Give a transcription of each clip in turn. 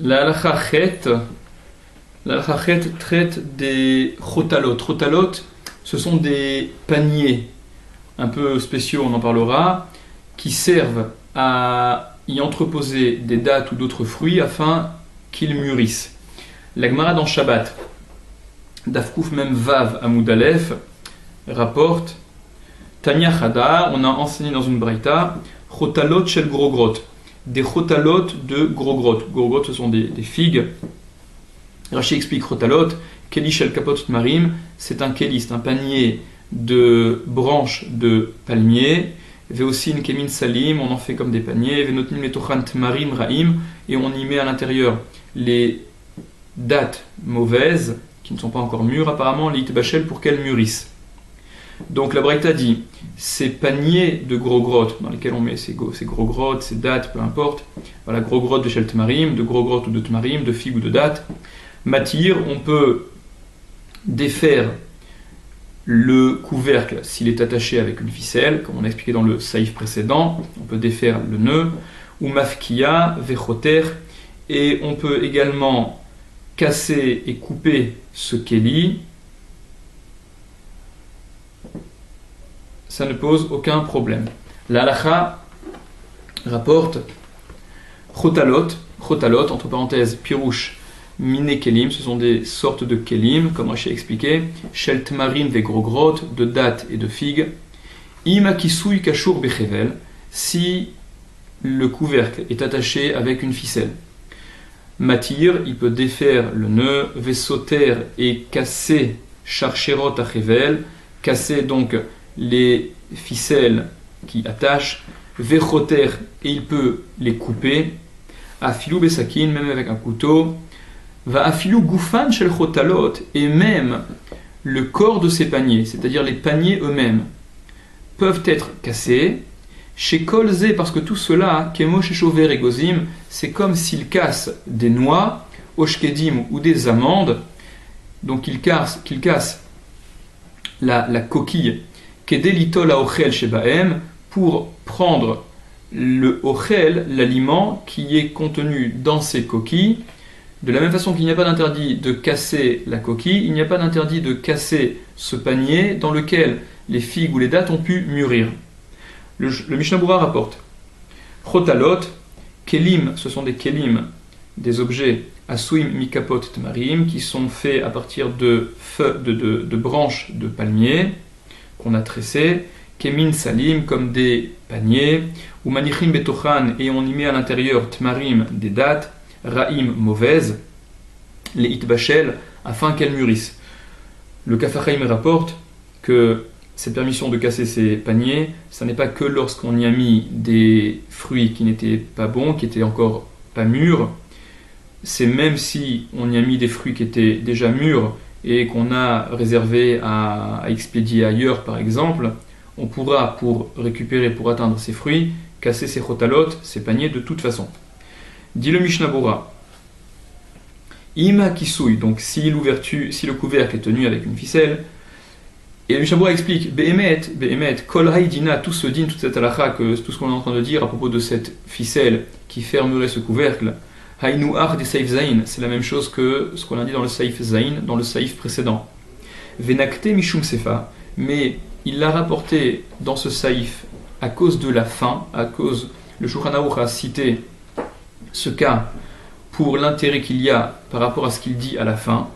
La halakha chet traite des chotalot. Chotalot, ce sont des paniers un peu spéciaux, on en parlera, qui servent à y entreposer des dattes ou d'autres fruits afin qu'ils mûrissent. La Gemara dans Shabbat, Dafkouf Mem Vav Amoud Aleph, rapporte Tanya Chada, on a enseigné dans une braïta, chotalot shel grogrot, des chotalot de grogrot. Grogrot, ce sont des figues. Rashi explique chotalot, keli shel kapot marim, c'est un keli, c'est un panier de branches de palmier. Veosin kemin salim, on en fait comme des paniers. Venotnim letochan marim raim, et on y met à l'intérieur les dattes mauvaises, qui ne sont pas encore mûres apparemment, les itbachel pour qu'elles mûrissent. Donc la Braïta dit, ces paniers de gros grottes dans lesquels on met ces gros grottes, ces dattes, peu importe, voilà, gros grottes de shel tmarim, de gros grottes ou de tmarim, de figues ou de dattes, matir, on peut défaire le couvercle s'il est attaché avec une ficelle, comme on a expliqué dans le saïf précédent, on peut défaire le nœud, ou mafkia, vechoter, et on peut également casser et couper ce kéli. Ça ne pose aucun problème. La halakha rapporte chotalot, entre parenthèses, pirouche, mine kelim, ce sont des sortes de kelim, comme Rashi a expliqué, shel tmarim ve grogrot, de dattes et de figues, ima kisui kashur bechevel, si le couvercle est attaché avec une ficelle. Matir, il peut défaire le nœud, vesoter et casser charcherot achevel, casser donc les ficelles qui attachent, vechoter, et il peut les couper, afilou besakin, même avec un couteau, va afilou goufan shel chotalot, et même le corps de ces paniers, c'est-à-dire les paniers eux-mêmes, peuvent être cassés, chez kolze, parce que tout cela, kemo chez chover et gozim, c'est comme s'il casse des noix, oshkedim ou des amandes, donc qu'il casse la coquille, kedelitol a ochel shebaem, pour prendre le ochel, l'aliment qui est contenu dans ces coquilles. De la même façon qu'il n'y a pas d'interdit de casser la coquille, il n'y a pas d'interdit de casser ce panier dans lequel les figues ou les dattes ont pu mûrir. Le Mishnah Berurah rapporte chotalot, kelim, ce sont des kelim, des objets asuim mikapot tmarim, qui sont faits à partir de branches de palmier qu'on a tressées, kemin salim, comme des paniers, ou manichim betochan, et on y met à l'intérieur tmarim, des dattes, raim, mauvaises, les itbachel, afin qu'elles mûrissent. Le Kafachaim rapporte que cette permission de casser ces paniers, ça n'est pas que lorsqu'on y a mis des fruits qui n'étaient pas bons, qui étaient encore pas mûrs, c'est même si on y a mis des fruits qui étaient déjà mûrs et qu'on a réservé à expédier ailleurs par exemple, on pourra, pour récupérer, pour atteindre ces fruits, casser ces chotalot, ces paniers de toute façon. Dit le Mishnah Berurah, ima kisui, donc si le couvercle est tenu avec une ficelle, et le Mishnah Berurah explique, behemet, kol haïdina, tout ce din, toute cette halakha, tout ce qu'on est en train de dire à propos de cette ficelle qui fermerait ce couvercle, haïnu ach de saïf zain, c'est la même chose que ce qu'on a dit dans le saïf zain, dans le saïf précédent. Venakte mishum sefa, mais il l'a rapporté dans ce saïf à cause de la fin, à cause, le Shulchan Aruch a cité ce cas pour l'intérêt qu'il y a par rapport à ce qu'il dit à la fin.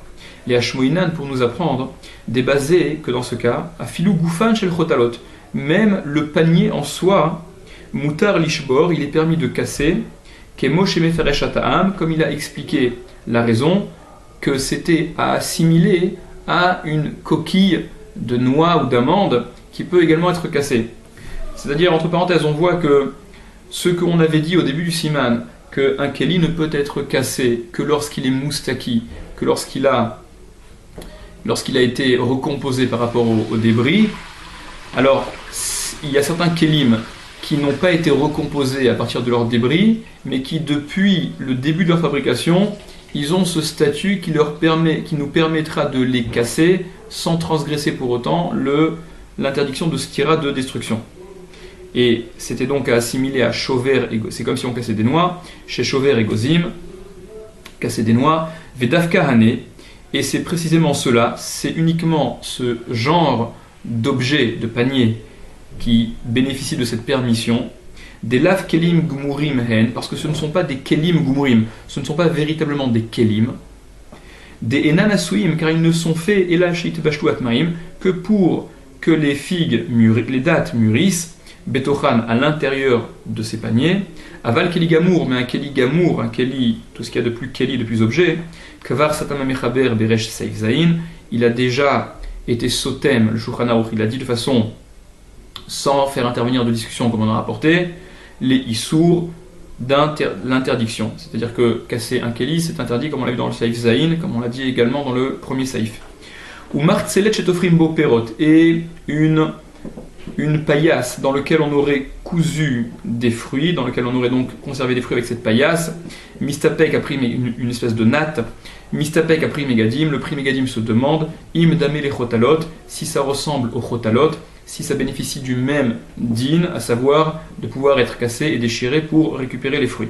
Les Hashmoinan, pour nous apprendre, débasé que dans ce cas, afilou goufan shel chotalot, même le panier en soi, mutar lishbor, il est permis de casser, kemo shemeferesh ata'am, comme il a expliqué la raison, que c'était à assimiler à une coquille de noix ou d'amande qui peut également être cassée. C'est-à-dire, entre parenthèses, on voit que ce qu'on avait dit au début du siman, qu'un keli ne peut être cassé que lorsqu'il est moustaki, que lorsqu'il a été recomposé par rapport au débris. Alors, il y a certains kelim qui n'ont pas été recomposés à partir de leurs débris, mais qui, depuis le début de leur fabrication, ils ont ce statut qui nous permettra de les casser sans transgresser pour autant l'interdiction de stira de destruction. Et c'était donc à assimiler à chover, c'est comme si on cassait des noix, chez chover et gozim, casser des noix, Vedavka Hane, et c'est précisément cela, c'est uniquement ce genre d'objet, de panier, qui bénéficie de cette permission, des lav kelim gumurim hen, parce que ce ne sont pas des kelim gumurim, ce ne sont pas véritablement des kelim, des enanasuim, car ils ne sont faits elashit bashtu atmaim que pour que les figues, les dattes mûrissent, betochan à l'intérieur de ces paniers, aval keli gamour, mais un keli, tout ce qu'il y a de plus keli, de plus objet, kvar satama mechaber beresh seif zain, il a déjà été sotem, le Shulchan Aruch, il a dit de façon sans faire intervenir de discussion comme on a rapporté, les issours l'interdiction. C'est-à-dire que casser un keli, c'est interdit comme on l'a vu dans le Saïf Zain, comme on l'a dit également dans le premier Saïf. Ou martzelet chetofrimbo perot, et une paillasse dans laquelle on aurait cousu des fruits, dans laquelle on aurait donc conservé des fruits avec cette paillasse. Mistapek a pris une espèce de natte. Mistapek a pris Megadim. Le prix Megadim se demande im damé les chotalot, si ça ressemble aux chotalot, si ça bénéficie du même din, à savoir de pouvoir être cassé et déchiré pour récupérer les fruits.